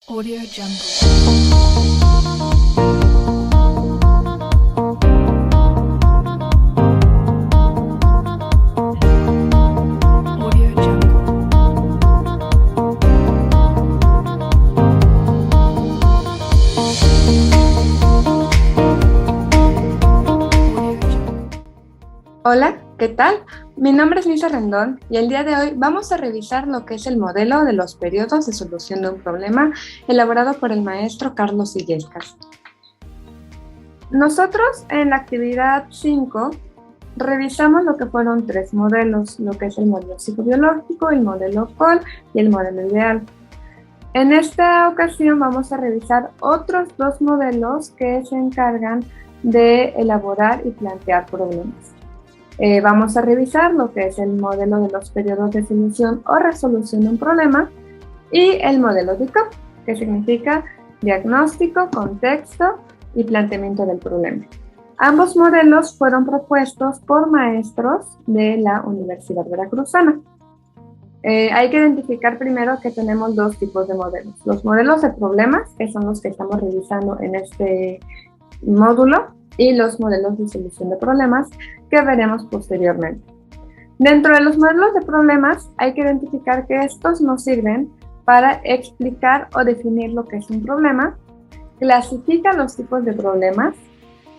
Audio Jungle. Audio Jungle. Audio Jungle. Hola, ¿qué tal? Mi nombre es Lisa Rendón y el día de hoy vamos a revisar lo que es el modelo de los periodos de solución de un problema elaborado por el maestro Carlos Illescas. Nosotros en la actividad 5 revisamos lo que fueron 3 modelos, lo que es el modelo psicobiológico, el modelo COL y el modelo ideal. En esta ocasión vamos a revisar otros 2 modelos que se encargan de elaborar y plantear problemas. Vamos a revisar lo que es el modelo de los periodos de solución o resolución de un problema y el modelo DICOP, que significa diagnóstico, contexto y planteamiento del problema. Ambos modelos fueron propuestos por maestros de la Universidad Veracruzana. Hay que identificar primero que tenemos 2 tipos de modelos. Los modelos de problemas, que son los que estamos revisando en este módulo, y los modelos de solución de problemas que veremos posteriormente. Dentro de los modelos de problemas hay que identificar que estos nos sirven para explicar o definir lo que es un problema, clasifica los tipos de problemas,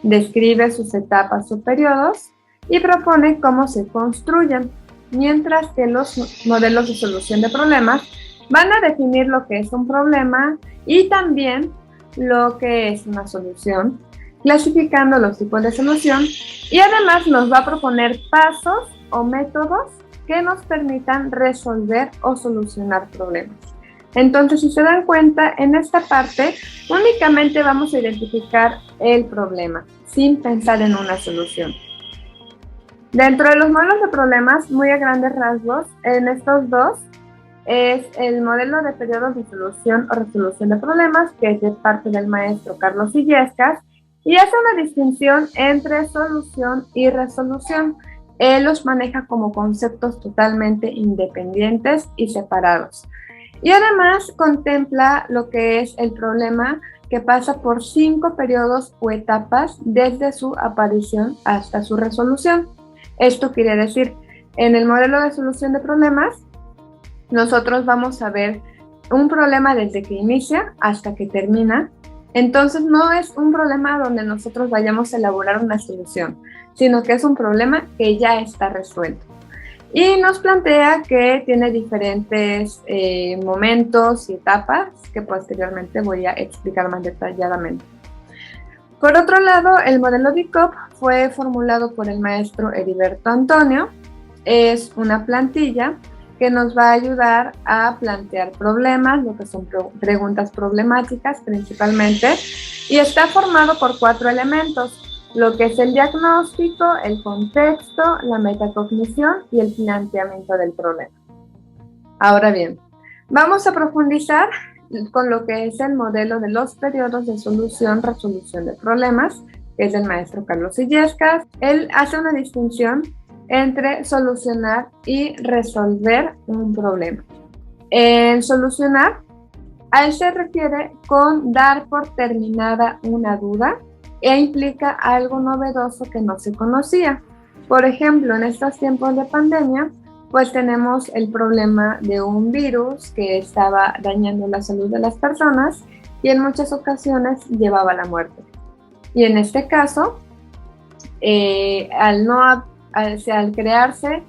describe sus etapas o periodos y propone cómo se construyen, mientras que los modelos de solución de problemas van a definir lo que es un problema y también lo que es una solución, clasificando los tipos de solución y además nos va a proponer pasos o métodos que nos permitan resolver o solucionar problemas. Entonces, si se dan cuenta, en esta parte únicamente vamos a identificar el problema sin pensar en una solución. Dentro de los modelos de problemas, muy a grandes rasgos, en estos 2 es el modelo de periodos de solución o resolución de problemas, que es de parte del maestro Carlos Illescas, y hace una distinción entre solución y resolución. Él los maneja como conceptos totalmente independientes y separados. Y además contempla lo que es el problema que pasa por 5 periodos o etapas desde su aparición hasta su resolución. Esto quiere decir, en el modelo de solución de problemas, nosotros vamos a ver un problema desde que inicia hasta que termina. Entonces no es un problema donde nosotros vayamos a elaborar una solución, sino que es un problema que ya está resuelto. Y nos plantea que tiene diferentes momentos y etapas que posteriormente voy a explicar más detalladamente. Por otro lado, el modelo DICOP fue formulado por el maestro Heriberto Antonio. Es una plantilla que nos va a ayudar a plantear problemas, lo que son preguntas problemáticas principalmente, y está formado por 4 elementos, lo que es el diagnóstico, el contexto, la metacognición y el planteamiento del problema. Ahora bien, vamos a profundizar con lo que es el modelo de los periodos de solución-resolución de problemas, que es del maestro Carlos Illescas. Él hace una distinción entre solucionar y resolver un problema. En solucionar, a él se refiere con dar por terminada una duda e implica algo novedoso que no se conocía. Por ejemplo, en estos tiempos de pandemia, pues tenemos el problema de un virus que estaba dañando la salud de las personas y en muchas ocasiones llevaba a la muerte. Y en este caso, al crearse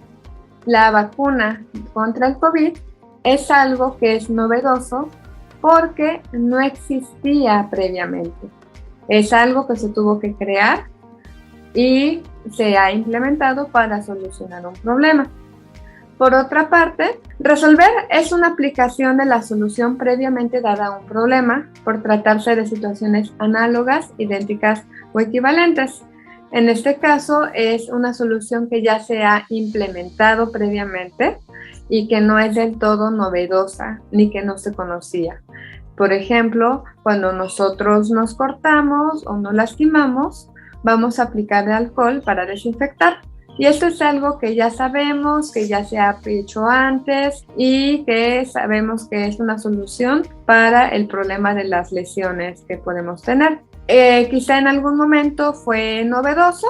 la vacuna contra el COVID, es algo que es novedoso porque no existía previamente. Es algo que se tuvo que crear y se ha implementado para solucionar un problema. Por otra parte, resolver es una aplicación de la solución previamente dada a un problema por tratarse de situaciones análogas, idénticas o equivalentes. En este caso es una solución que ya se ha implementado previamente y que no es del todo novedosa ni que no se conocía. Por ejemplo, cuando nosotros nos cortamos o nos lastimamos, vamos a aplicar alcohol para desinfectar. Y esto es algo que ya sabemos, que ya se ha hecho antes y que sabemos que es una solución para el problema de las lesiones que podemos tener. Quizá en algún momento fue novedoso,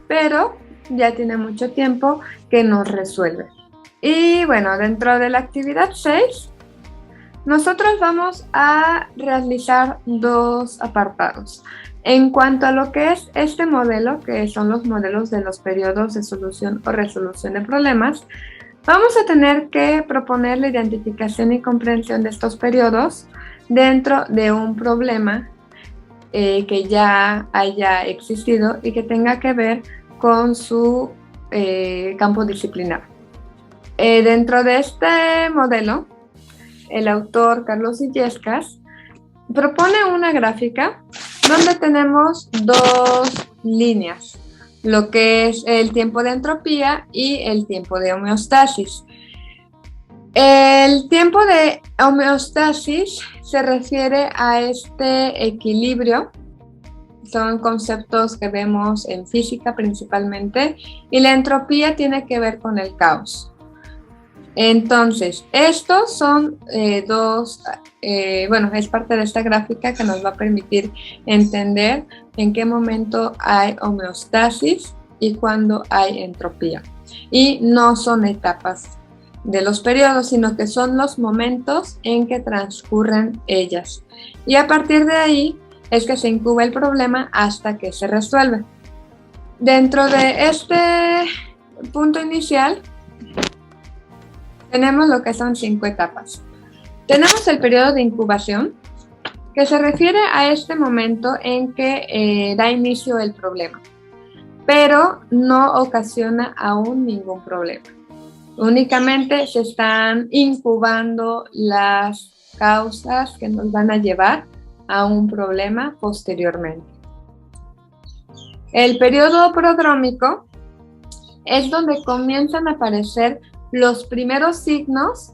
pero ya tiene mucho tiempo que nos resuelve. Y bueno, dentro de la actividad 6, nosotros vamos a realizar 2 apartados. En cuanto a lo que es este modelo, que son los modelos de los periodos de solución o resolución de problemas, vamos a tener que proponer la identificación y comprensión de estos periodos dentro de un problema que ya haya existido y que tenga que ver con su campo disciplinar. Dentro de este modelo, el autor Carlos Illescas propone una gráfica donde tenemos 2 líneas, lo que es el tiempo de entropía y el tiempo de homeostasis. El tiempo de homeostasis se refiere a este equilibrio, son conceptos que vemos en física principalmente, y la entropía tiene que ver con el caos. Entonces, estos son es parte de esta gráfica que nos va a permitir entender en qué momento hay homeostasis y cuándo hay entropía. Y no son etapas de los periodos, sino que son los momentos en que transcurren ellas. Y a partir de ahí es que se incuba el problema hasta que se resuelve. Dentro de este punto inicial, tenemos lo que son 5 etapas. Tenemos el periodo de incubación, que se refiere a este momento en que da inicio el problema, pero no ocasiona aún ningún problema. Únicamente se están incubando las causas que nos van a llevar a un problema posteriormente. El periodo prodrómico es donde comienzan a aparecer los primeros signos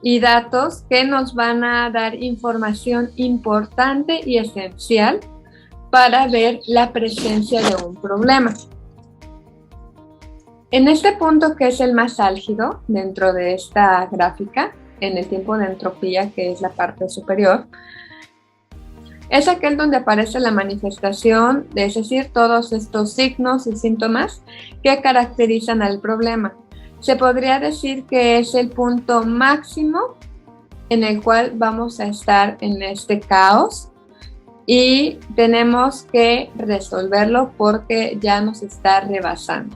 y datos que nos van a dar información importante y esencial para ver la presencia de un problema. En este punto, que es el más álgido dentro de esta gráfica, en el tiempo de entropía, que es la parte superior, es aquel donde aparece la manifestación, es decir, todos estos signos y síntomas que caracterizan al problema. Se podría decir que es el punto máximo en el cual vamos a estar en este caos y tenemos que resolverlo porque ya nos está rebasando.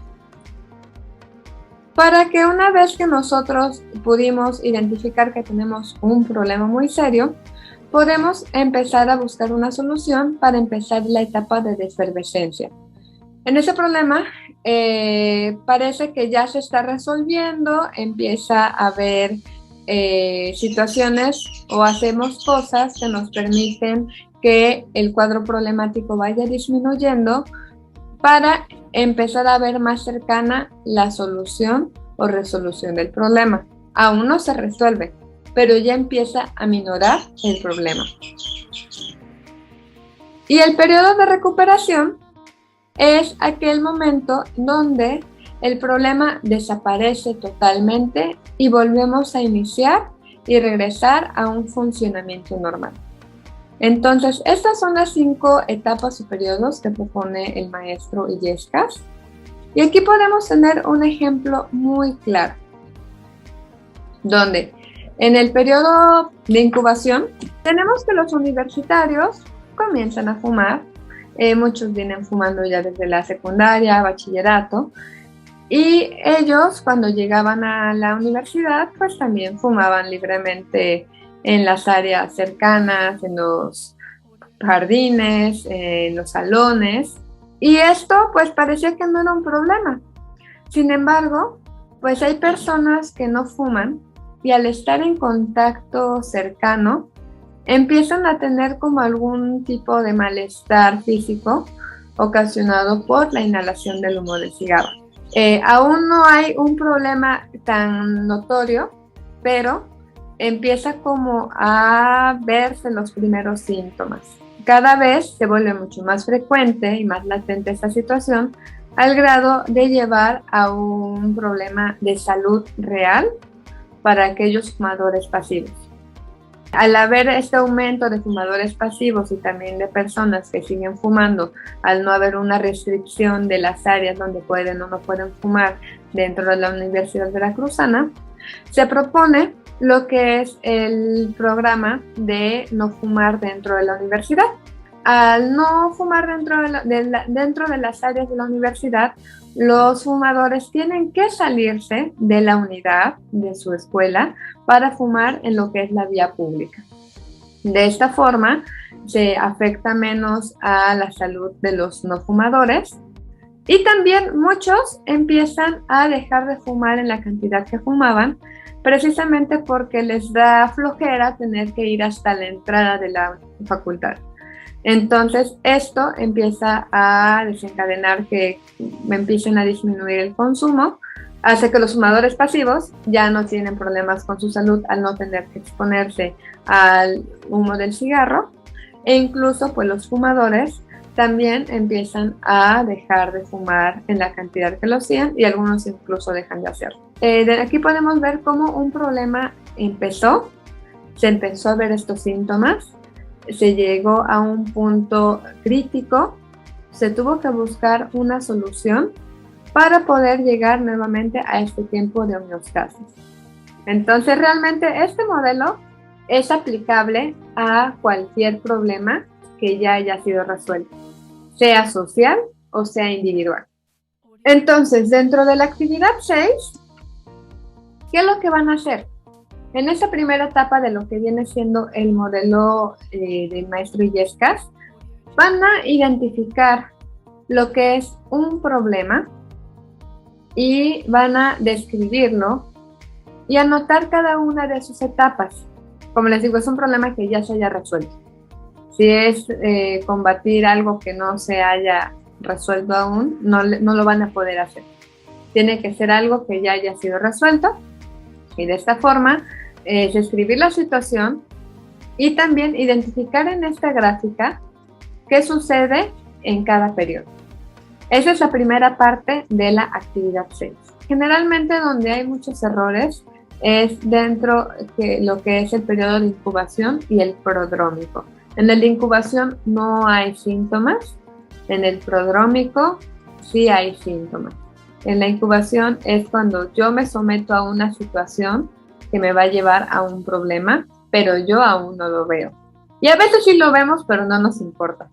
Para que una vez que nosotros pudimos identificar que tenemos un problema muy serio, podemos empezar a buscar una solución para empezar la etapa de defervescencia. En ese problema parece que ya se está resolviendo, empieza a haber situaciones o hacemos cosas que nos permiten que el cuadro problemático vaya disminuyendo para empezar a ver más cercana la solución o resolución del problema. Aún no se resuelve, pero ya empieza a minorar el problema. Y el periodo de recuperación es aquel momento donde el problema desaparece totalmente y volvemos a iniciar y regresar a un funcionamiento normal. Entonces, estas son las 5 etapas o periodos que propone el maestro Illescas. Y aquí podemos tener un ejemplo muy claro, donde en el periodo de incubación tenemos que los universitarios comienzan a fumar. Muchos vienen fumando ya desde la secundaria, bachillerato, y ellos cuando llegaban a la universidad pues también fumaban libremente en las áreas cercanas, en los jardines, en los salones, y esto pues parecía que no era un problema. Sin embargo, pues hay personas que no fuman y al estar en contacto cercano empiezan a tener como algún tipo de malestar físico ocasionado por la inhalación del humo del cigarro. Aún no hay un problema tan notorio, pero empieza como a verse los primeros síntomas. Cada vez se vuelve mucho más frecuente y más latente esta situación al grado de llevar a un problema de salud real para aquellos fumadores pasivos. Al haber este aumento de fumadores pasivos y también de personas que siguen fumando, al no haber una restricción de las áreas donde pueden o no pueden fumar dentro de la Universidad Veracruzana, se propone lo que es el programa de no fumar dentro de la universidad. Al no fumar dentro de las áreas de la universidad, los fumadores tienen que salirse de la unidad de su escuela para fumar en lo que es la vía pública. De esta forma, se afecta menos a la salud de los no fumadores y también muchos empiezan a dejar de fumar en la cantidad que fumaban, precisamente porque les da flojera tener que ir hasta la entrada de la facultad. Entonces, esto empieza a desencadenar que empiecen a disminuir el consumo, hace que los fumadores pasivos ya no tienen problemas con su salud al no tener que exponerse al humo del cigarro, e incluso pues los fumadores también empiezan a dejar de fumar en la cantidad que lo hacían y algunos incluso dejan de hacerlo. De aquí podemos ver cómo un problema se empezó a ver estos síntomas, se llegó a un punto crítico, se tuvo que buscar una solución para poder llegar nuevamente a este tiempo de homeostasis. Entonces, realmente este modelo es aplicable a cualquier problema que ya haya sido resuelto, sea social o sea individual. Entonces, dentro de la actividad 6, ¿qué es lo que van a hacer? En esta primera etapa de lo que viene siendo el modelo del maestro Illescas, van a identificar lo que es un problema y van a describirlo y anotar cada una de sus etapas. Como les digo, es un problema que ya se haya resuelto. Si es combatir algo que no se haya resuelto aún, no lo van a poder hacer. Tiene que ser algo que ya haya sido resuelto y de esta forma es describir la situación y también identificar en esta gráfica qué sucede en cada periodo. Esa es la primera parte de la actividad 6. Generalmente donde hay muchos errores es dentro de lo que es el periodo de incubación y el prodrómico. En el de incubación no hay síntomas, en el prodrómico sí hay síntomas. En la incubación es cuando yo me someto a una situación que me va a llevar a un problema, pero yo aún no lo veo. Y a veces sí lo vemos, pero no nos importa.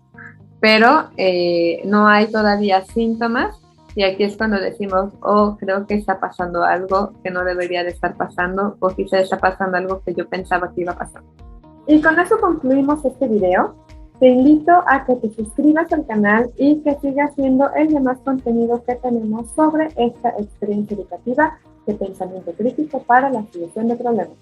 Pero no hay todavía síntomas y aquí es cuando decimos, oh, creo que está pasando algo que no debería de estar pasando o quizá está pasando algo que yo pensaba que iba a pasar. Y con eso concluimos este video. Te invito a que te suscribas al canal y que sigas viendo el demás contenido que tenemos sobre esta experiencia educativa de pensamiento crítico para la solución de problemas.